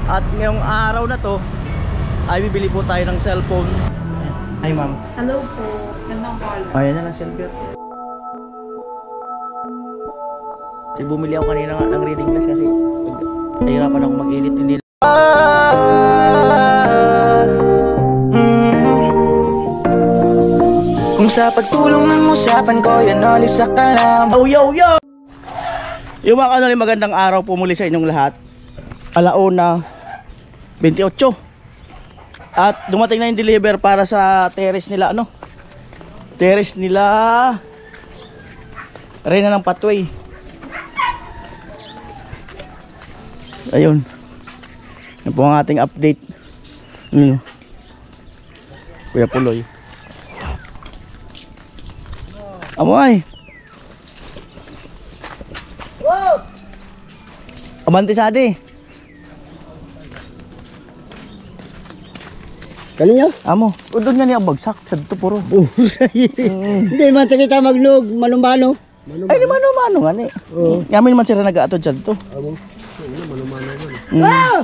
At ngayong araw na to ay bibili po tayo ng cellphone. Ay ma'am. Hello po. Gandang call. Ayan na lang silver. Kasi bumili ako kanina ng reading class kasi nahirapan ako mag-edit. Hindi kung sa pagtulong ng usapan ko, yan alis sa kalam. Yo! Yung mga kanali, magandang araw po muli sa inyong lahat. Alauna 28. At dumating na yung deliver para sa terrace nila, ano? Terrace nila Reyna ng Pathway. Ayun. Yan po ang ating update. Kuya Puloy. Amoy. Wow! Abante sadi. Kalinya? Amo. Udon nga niya bagsak sa dito puro. Hindi man kita maglog, manumano. Ay di mano nga ni. Yamin man sila nag-aatod sa dito. Amo. Manumano man. Wow!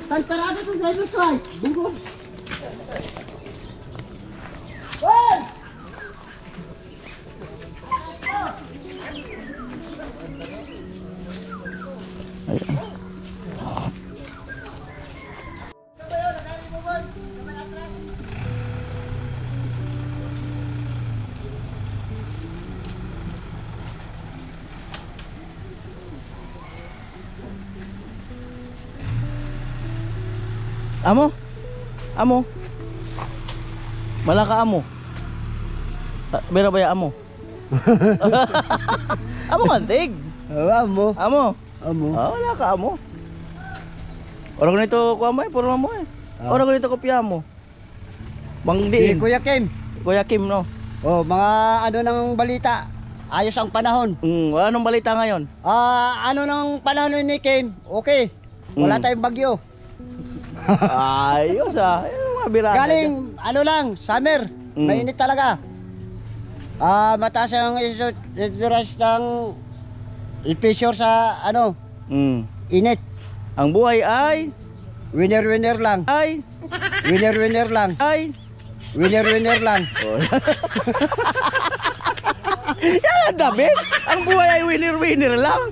Tantarado to driver side. Bungo. Wow! Amo. Malaka amo. Bera ba ya amo? Amo kantig. Amo. Amo. Amo. Wala ka amo. Orang nito ko amo puro mo eh. Orang nito kopya mo. Bang Si diin. Kuya Kim. Kuya Kim no. Oh, mga ano ng balita. Ayos ang panahon. Wala nang balita ngayon. Ano ng panahon ni Kim? Okay. Wala tayong bagyo. Ayos yung mga birada. Galing, ano lang, summer. Mainit talaga. Mataas ang isuras ng pressure sa ano, init. Ang buhay ay Winner lang. Winner lang. Winner lang. Yan ang dami. Ang buhay ay winner lang.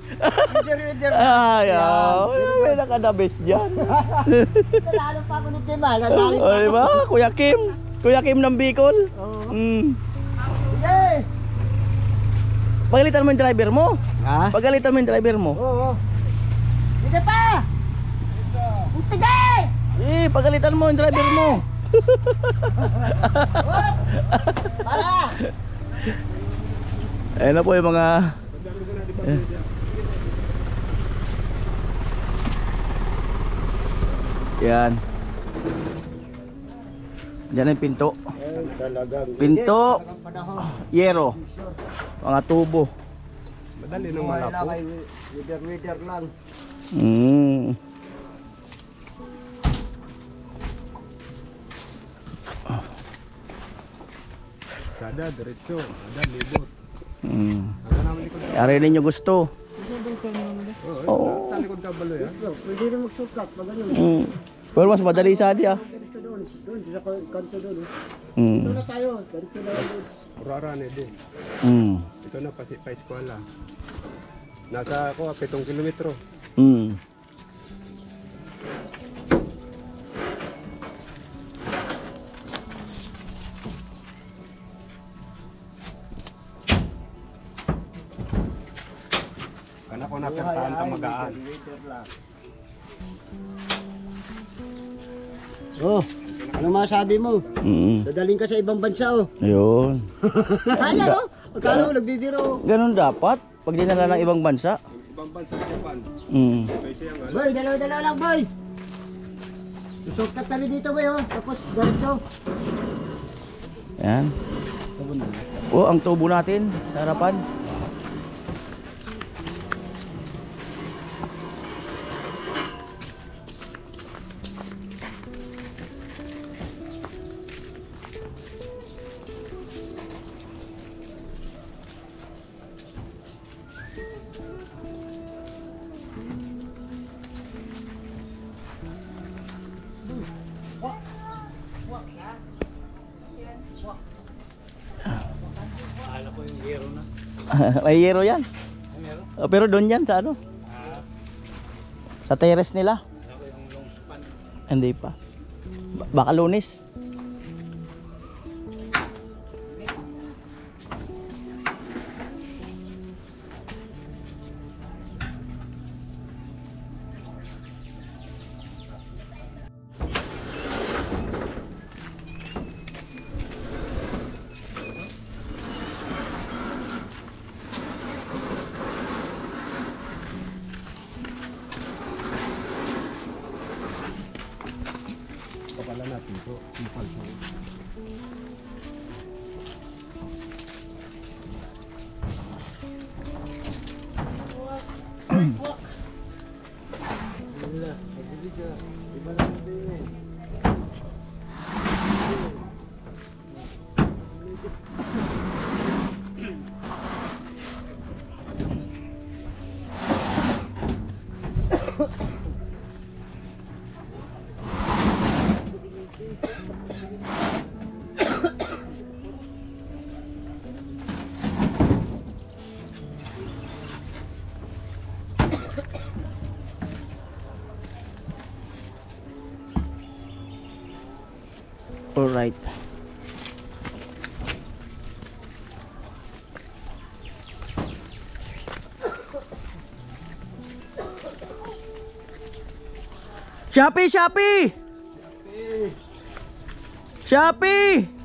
Winner. Ayaw. May nakadabes dyan. Lalo pa ako ni Kim, nadali O pa. diba? Kuya Kim. Kuya Kim ng Bicol. Sige. Pagalitan mo yung driver mo. Ha? Pagalitan mo yung driver mo. Oo. Sige pa. Sige. Pagalitan mo yung driver mo. Para. Ayan na po yung mga yan. Diyan yung pinto. Pinto yero. Mga tubo. Madali nang malapo. Winner lang. Kada diretso, ada libot. Ari ninyo gusto. Oo. Sa likod ka balo ya. Pwede na magsukat pag ganun. Pero mas madali sa adi ah. Doon sa kanto doon. Mm. Doon na tayo. Dito na doon. Urara ni din. Ito na pa eskwela. Nasa ako 7 kilometro. Kana ko na pertahan ta magaan. Oh, ano masabi mo? Dadaling ka sa ibang bansa oh. Ayun. Ayan oh, akala mo nagbibiro. Ganun dapat pag dinala ng ibang bansa. Ibang bansa sa Japan. May siyang ano. Boy, dalawa lang boy. Susukat kami dito boy oh. Tapos ganito. Yan. Oh, ang tubo natin sa harapan. May yero yan. Pero doon yan sa ano? Sa terrace nila. Hindi pa. Baka Lunes. Kapala natin ito. Impal po. Alright. Shopee! Shopee! Shopee!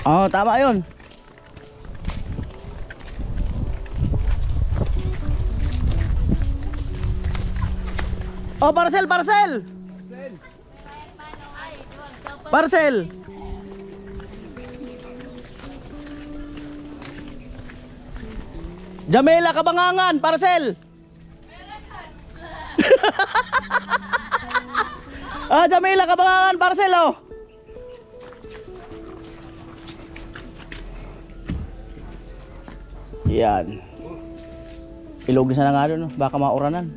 Oh, tama 'yun. Oh, parcel, parcel. Parcel. Jamela Kabangangan, parcel. Ah, Jamela Kabangangan, parcel oh. Yan. Ilogis na nga doon, baka mauranan.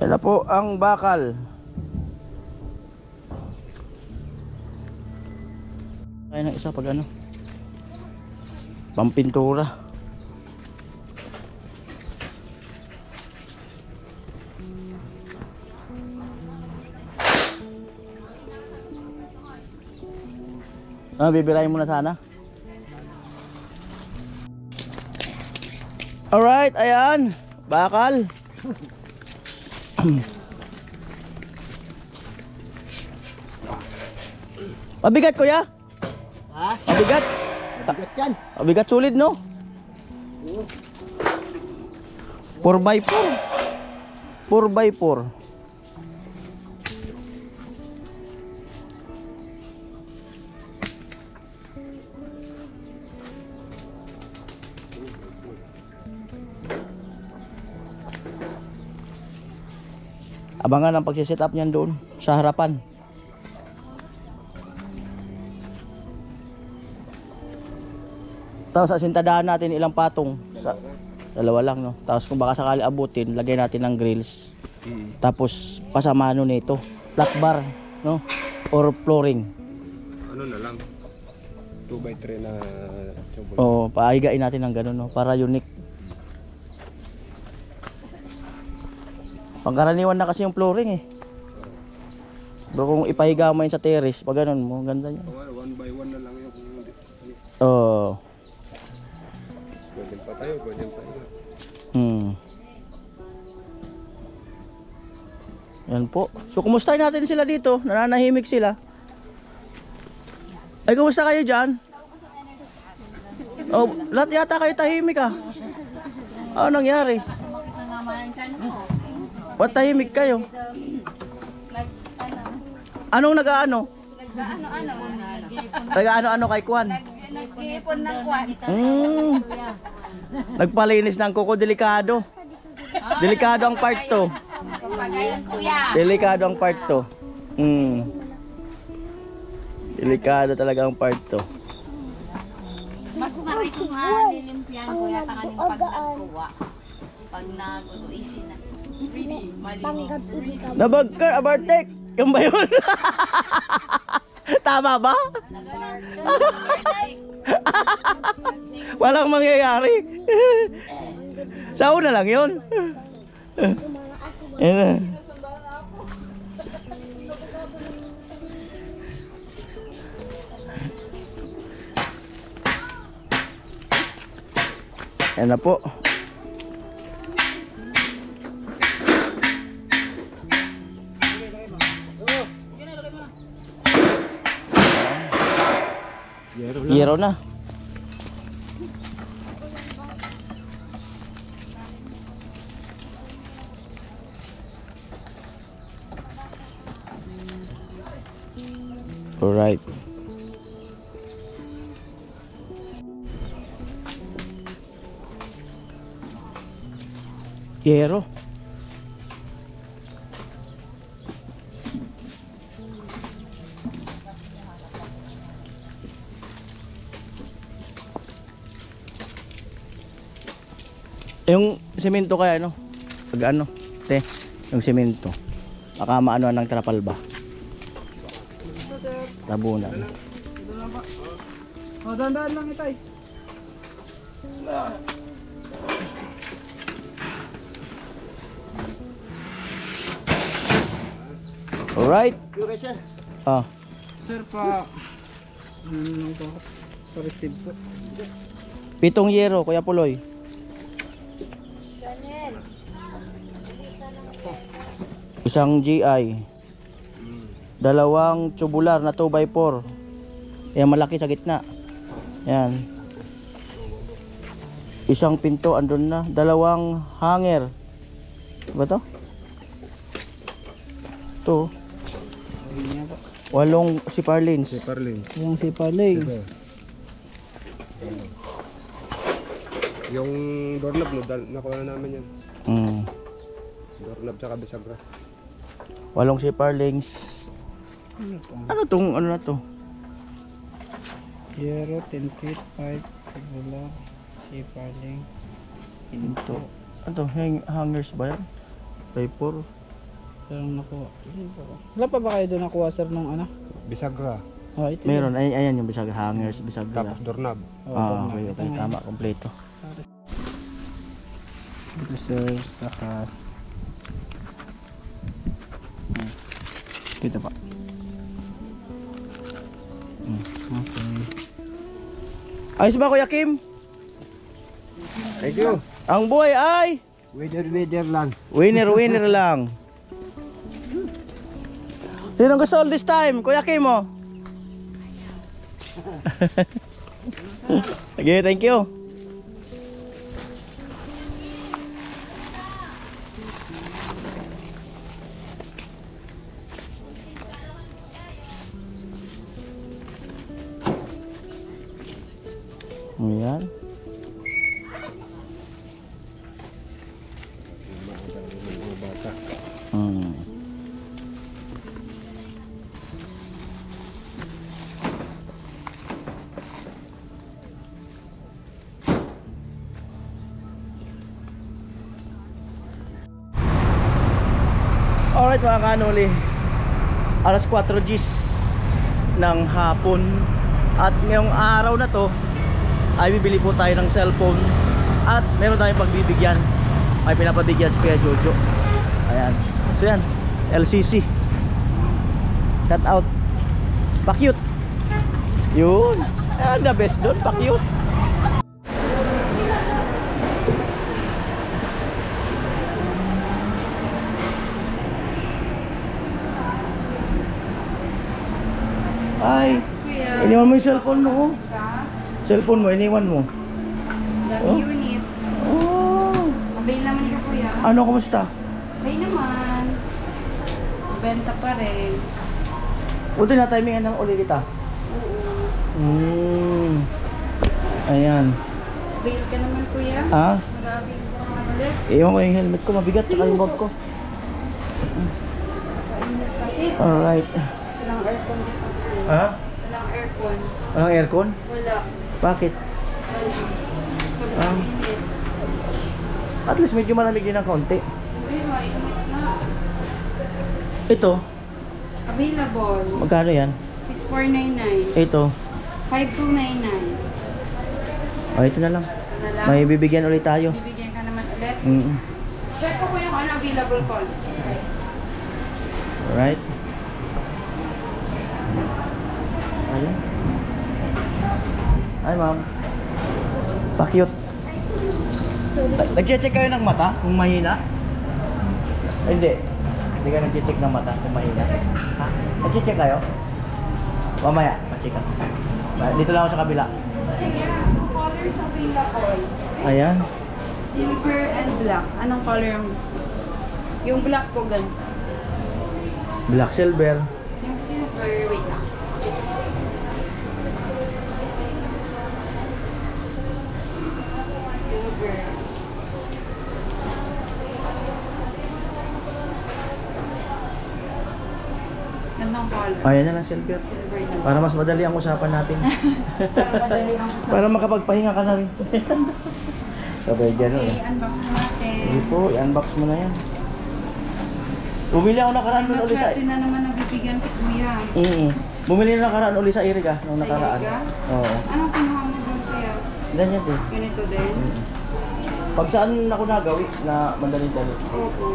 Yan na po ang bakal. Kaya na isa pag ano, pampintura. Bibirahin mo na sana. Alright, ayan, bakal. Mabigat kuya? Ha? Mabigat? Bigat yan. Mabigat, sulit no? 4x4. 4x4. Abangan ang pagsiset up niyan doon sa harapan. Tapos asintadahan natin ilang patong. Dalawa lang no. Tapos kung baka sakali abutin, lagay natin ng grills. Tapos pasamano nito, flat bar, no? Or flooring. Ano na lang? 2x3 na tubol. Oo, paahigain natin ng ganun no, para unique. Pangkaraniwan na kasi yung flooring eh. Pero kung ipahiga mo yun sa terrace, pag ganun mo, ganda niya. 1x1 na lang yung Oo. Ganyan pa tayo, ganyan pa tayo. Yan po. So kumustahin natin sila dito, nananahimik sila. Ay, kumusta kayo dyan? Oh, lahat yata kayo tahimik ah. Ano nangyari? Sumakit na naman ang tiyan mo. Ba't tahimik kayo? Anong nag-ano? Nag-ano kay Kwan? Nag-iipon ng kwan. Nagpalinis ng kuko, delikado. Delikado ang part 2. Pagayon kuya. Delikado ang part 2. Delikado talaga ang part 2. Mas maris nga lilimpian kuya takaning pag nagkuha. Pag nag-uisin na. Malinis. Nabagkar, abartek. Yung ba yun? Tama ba? Walang mangyayari. Sa una lang yun. Yan na. Yan na po. Yero na. Alright. Yero. Yung semento kaya ano? Pag ano? Te, yung semento. Baka maano ng trapal ba? Tabunan. O, dandaan lang itay. Alright. Okay, sir. Ah, Sir, pa... Ano lang po? Pa-receive po. 7 yero, Kuya Puloy. Isang GI. 2 tubular na 2x4. Yan malaki sa gitna. Yan. Isang pinto andun na. 2 hanger. Ba to? To. 8 siparlins. Parlin. Yung si Palay. Yung doorknob, no, nakuha na namin yan. Doorknob tsaka bisagra. 8 siparlins. Ano tong ano na to? Yero, 10 feet, 5, regular, si Palay. Pinto. Ano to? Hangers ba yan? By 4. Parang nakuha. Wala pa ba kayo doon nakuha, sir, nung ano? Bisagra. Oh, ito. Meron. Ayan yung bisag hangers. Bisag Tapos doorknob. Ah, okay, okay. Tama. Kompleto. Ito, sir, saka... Kita pa. Okay. Ayos ba, Kuya Kim? Thank you. Ang buhay ay Weather lang. winner lang. Sinong gusto all this time? Kuya Kim mo? Okay, thank you. Ayan. Alright mga kanuli, alas 4 Gs ng hapon. At ngayong araw na to ay bibili po tayo ng cellphone. At meron tayong pagbibigyan. May pinapatigyan si Kuya Jojo. Ayan. So yan, LCC. Cut out. Pa-cute. Yun. The best doon, pa-cute. Ay, iniwan mo yung cellphone mo. Cellphone mo, iniwan mo. Dami unit. Oh. Mabay naman ka kuya. Ano, kumusta? Mabay naman. Benta pa rin. Buti na timingan ng uli kita. Ayan. Bail ka naman kuya. Ha? Mag-avail ka naman ulit. Iwan ko yung helmet ko, mabigat, tsaka yung bag ko. Painit pati. Alright. Walang aircon dito. Ha? Walang aircon. Walang aircon? Wala. Bakit? Wala. Sobrang Ah. init. At least medyo malamig din ng konti. Uy, mainit na. Ito, Available. magkano yan? 6499. Ito. 5299. Ito na lang. Ano lang? May bibigyan ulit tayo. Bibigyan ka naman ulit. Check ko yung ano available call. Alright. Ayan. Hi ma'am. Pa-cute. Nag-check kayo ng mata kung mahina? Ay, hindi. Hindi ka nag-check ng mata kung mahina. Ha? Nag-check kayo? Mamaya, pa-check ka. Dito lang ako sa kabila. Sige, 2 colors available. Ayan. Silver and black. Anong color ang gusto? Yung black po ganito. Black silver. Yung silver, wait lang. Check this. Silver. Gandang color. Ayan na lang silver. Silver na. Para mas madali ang usapan natin. Para madali ang kasama. Para makapagpahinga ka na rin. Sabay gano'n. Okay, unbox na natin. Hindi po, i-unbox mo na yan. Bumili ako nakaraan doon Mas uli sa... swerte na naman nabibigyan si Kuya. Bumili na nakaraan uli sa Iriga nung Sa nakaraan. Iriga? Oo. Anong kinuha mo doon Kuya? Ganyan din. Ganito din? Pag saan ako nagawi na madaling dali. Opo.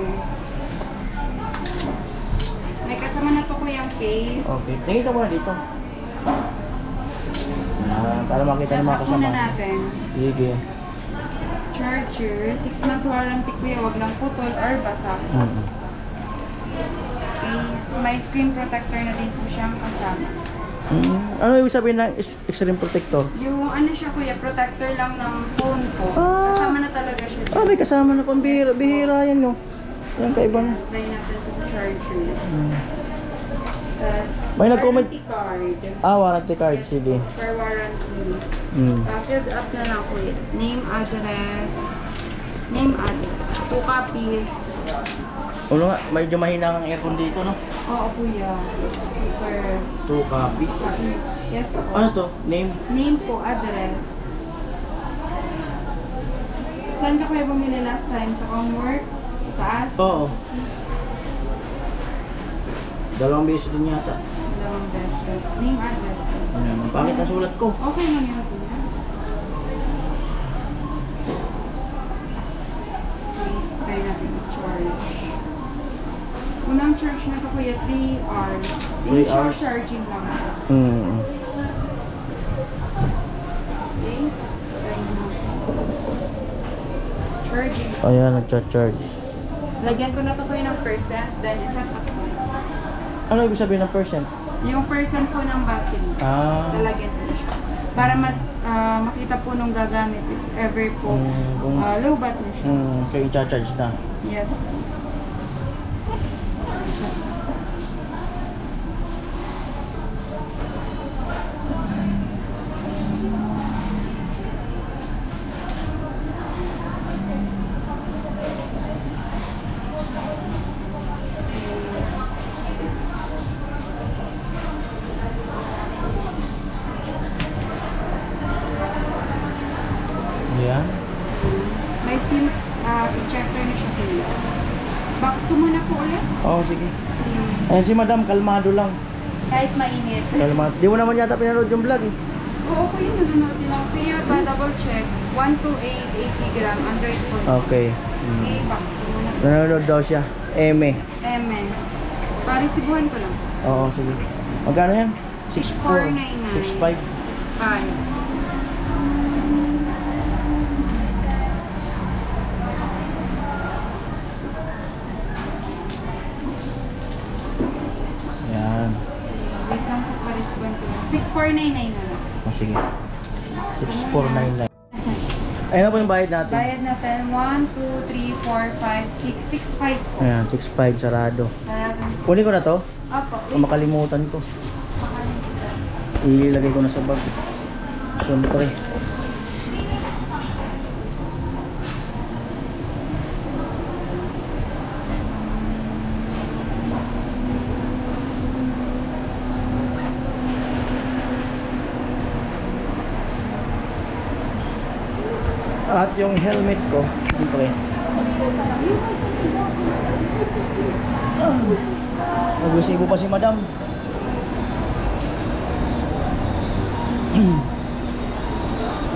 May kasama na to Kuyang case. Okay. Tingin ka muna dito. Para makita ng mga Set up muna kasama. natin. Sige. Charger, 6 months warranty Kuya, wag lang putol or basa. Case, may screen protector na din po siyang kasama. Ano ibig sabihin ng extreme protector? Yung ano siya Kuya, protector lang ng phone ko. Ah. Kasama na talaga siya. Ah, may kasama na pang bihira. Bihira yan, no? Yan, kaiba na. Try natin itong charger. Tapos, May nag-comment- warranty card. Warranty card. Sige. Per warranty. Mm. Filled up na lang Kuya. Name, address. Name, address. 2 copies. Ano nga, medyo mahina ang aircon dito, no? Oo Kuya. Super. 2 copies. Yes po. Ano to? Name? Name po, address. Saan ka kayo bumili last time? Sa Comworks? Taas? Oo. Dalawang beses din yata. Dalawang beses. Name, address. Ayan, ang pangit ang sulat ko. Okay lang yun Kuya. Okay, try natin i-charge. Unang charge na to Kuya, 3 hours. 3 Initial hours? charging lang. Mm. Okay? Try natin. Charging. Ayan, nagcha-charge. Lagyan ko na to Kuya ng percent, then iset up ko. Ano ibig sabihin ng percent? Yung percent po ng battery. Lalagyan ko na siya. Para makita po nung gagamit if ever po low battery siya. Kayo i-charge na. Yes po. Ayan. May SIM ejector na siya Kuya. Box ko muna po ulit. Oo, sige. Ayan si madam, kalmado lang. Kahit mainit. Kalmado. Di mo naman yata pinanood yung vlog eh. Oo po yun, nanonood din ako. Kuya, pa double check. 128, 80 gram, Android phone. Okay. Okay, box ko muna. Nanonood daw siya. Eme. Emen. Parisibuhan ko lang. Oo, sige. Magkano yan? 6499. 65. 65. Yan. Wait lang po, Parisibuhan ko lang. 6499 na lang. O sige. 6499. Ayun na po yung bayad natin. Bayad natin 1, 2, 3, 4, 5, 6, 6, 5 po. Ayan, 6.5 sarado. Sarado. Kunin ko na to. Opo. Kung makalimutan ko. Ilagay ko na sa bag. Siyempre. At yung helmet ko, siyempre. Nagsibo pa si madam.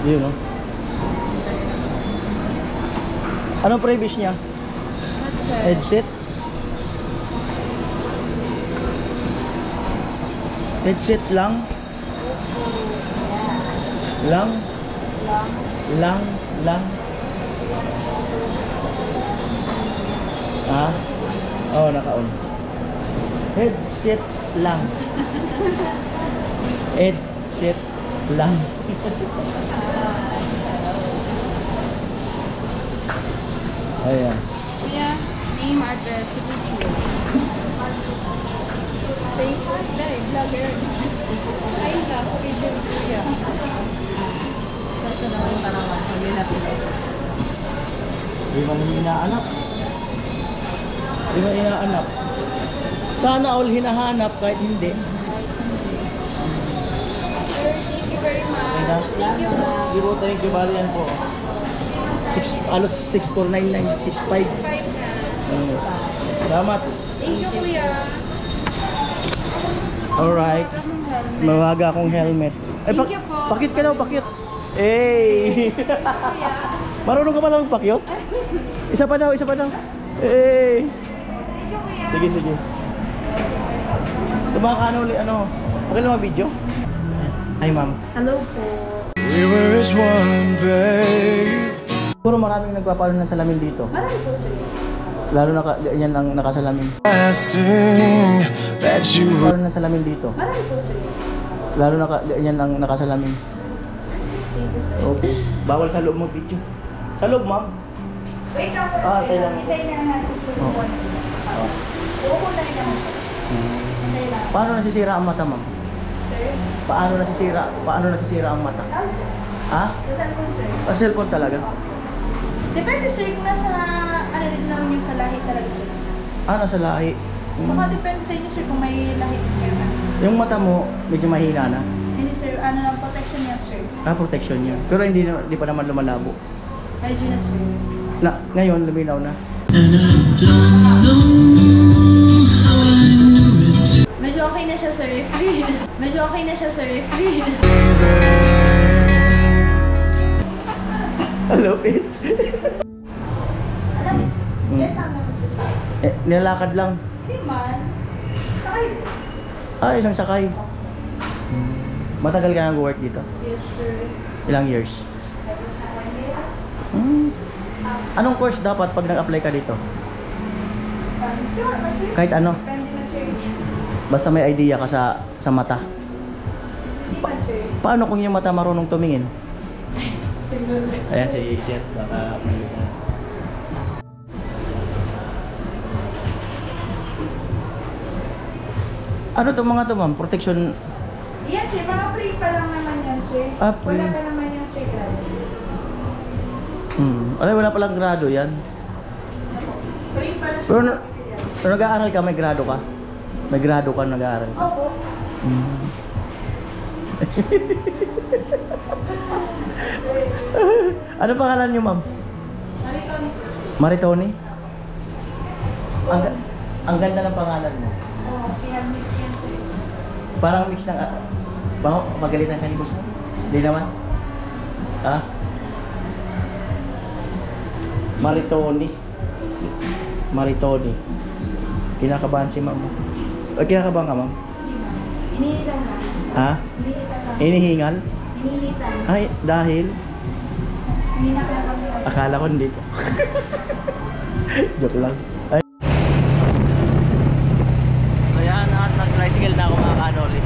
Yun, no? Anong previous niya? Headset? Headset lang? Lang? Lang? Ah? Oo, naka-on. Headset lang. Headset lang. Ayan. Kuya, name, address, signature. Say, dahil, vlogger. Ayun na, sa picture, kuya. Kasi naman tanawan, pag natin. Di man hinahanap. Di man hinahanap. Sana all hinahanap kahit hindi. Sir, thank you very much. Thank you po. Thank you, bali yan po. Alos 6499, 65. Salamat. Thank you, kuya. Alright. Mawaga akong helmet. Thank you po. Pakit ka daw, pakit. Eh. Marunong ka pa lang pakyot? Isa pa daw. Eh. Sige. Tumakano ulit, ano? Okay lang mag-video? Hi, ma'am. Hello po. We were as one, babe. Siguro maraming nagpapalo ng salamin dito. Marami po, sir. Lalo na ganyan ang nakasalamin. Lasting that you were. Palo ng salamin dito. Marami po, sir. Lalo na ganyan ang nakasalamin. Thank you, sir. Okay. Bawal sa loob mag-video. Sa loob, ma'am. Wait lang po, Ah, sir. tayo lang. Hintayin na natin sir. Oh. Uupo na rin naman po. Hintayin lang. Paano nasisira ang mata, ma'am? Sir? Paano nasisira ang mata? Ha? Saan po, sir? Ah, cellphone talaga? Depende, sir. Kung nasa, ano rin lang yung sa lahi talaga, sir. Ah, nasa lahi. Baka depende sa inyo, sir, kung may lahi kayo na. Yung mata mo, medyo mahina na. Hindi, sir. Ano lang, protection niya, sir. Ah, protection niya. Pero hindi pa naman lumalabo. Medyo na, sir. Ngayon, luminaw na. Medyo okay na siya, sir. Clean. Medyo okay na siya, sir. Clean. Hello, Pete. Alam, yan tama na, sir. Nilalakad lang. Hindi man. Sakay. Ah, isang sakay. Matagal ka nag-work dito? Yes, sir. Ilang years? Tapos na 1 year. Anong course dapat pag nag-apply ka dito? Sure, sir. Kahit ano? Depende na, sir. Basta may idea ka sa mata. Hindi man, sir. Paano kung yung mata marunong tumingin? Ayan si Sir. Baka may... Ano to mga to, ma'am? Protection? Yan, sir. Mga free pa lang naman yan, sir. Ah, free. Wala pa naman yan, sir. Wala palang grado yan. Free pa lang. Pero nag-aaral ka, may grado ka? May grado ka, nag-aaral ka? Opo. Ano pangalan niyo, ma'am? Maritoni po, sir. Maritoni? Ang ganda ng pangalan mo. Oo, pinag-mix yan, sir. Parang mix ng... magalitan ka ni boss mo? Hindi naman? Ha? Maritoni. Kinakabahan si ma'am. Kinakabahan ka, ma'am? Ininitan lang. Ha? Ininitan lang. Inihingal? Ininitan. Ay, dahil... Hindi na kaya kami. Akala ko hindi. Joke lang. Ay. Ayan, at nag-tricycle na ako mga kanoli.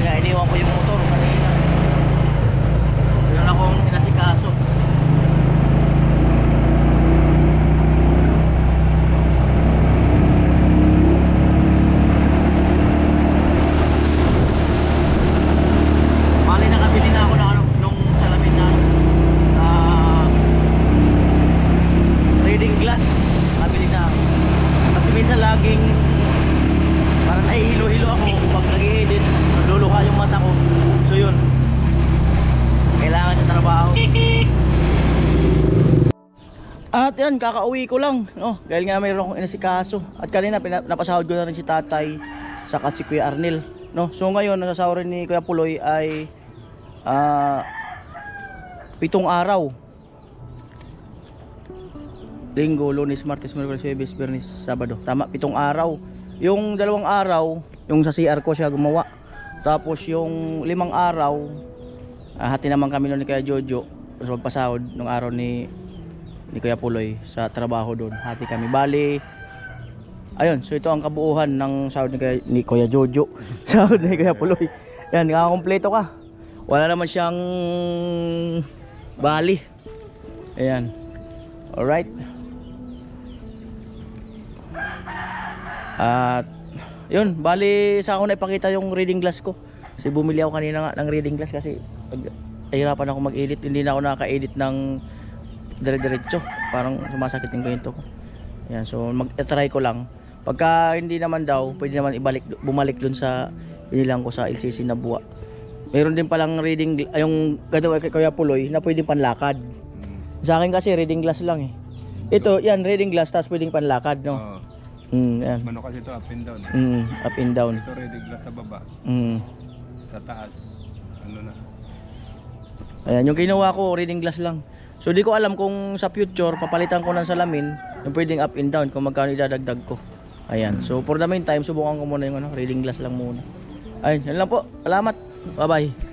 Kaya iniwan ko yung motor kanina. Yun akong inasikaso. At yan, kakauwi ko lang, no? Dahil nga mayroon akong inasikaso. At kanina napasahod ko na rin si tatay saka si Kuya Arnel, no? So ngayon nasasahod rin ni Kuya Puloy ay 7 araw. Linggo, Lunes, Martes, Miyerkules, Huwebes, Biyernes, Sabado. Tama, 7 araw. Yung 2 araw, yung sa CR ko siya gumawa. Tapos yung 5 araw, hati naman kami noon ni Kuya Jojo sa pagpasahod nung araw ni Kuya Puloy sa trabaho doon. Hati kami. Bali, ayun, so ito ang kabuuhan ng sahod ni Kuya Jojo. Sahod ni Kuya Puloy. Yan, nakakompleto ka. Wala naman siyang bali. Ayan. Alright. At yun, bali sa ako na ipakita yung reading glass ko. Kasi bumili ako kanina nga ng reading glass kasi nahirapan ako mag-edit. Hindi na ako nakaka-edit ng dire-diretso. Parang sumasakit yung ganito ko. Yan, so mag-try ko lang. Pagka hindi naman daw, pwede naman bumalik dun sa inilang ko sa LCC na buwa. Meron din palang reading, yung gato kay Kuya Puloy na pwedeng panlakad. Sa akin kasi reading glass lang eh. Ito, yan, reading glass, tapos pwedeng panlakad, no? Oo. Yan. Mano kasi ito up and down. Up and down. Ito ready glass sa baba. Sa taas. Ano na. Ayan, yung kinuha ko, reading glass lang. So di ko alam kung sa future, papalitan ko ng salamin, yung pwedeng up and down, kung magkano idadagdag ko. Ayan, so for the meantime, subukan ko muna yung reading glass lang muna. Ayun, yan lang po. Salamat. Bye-bye.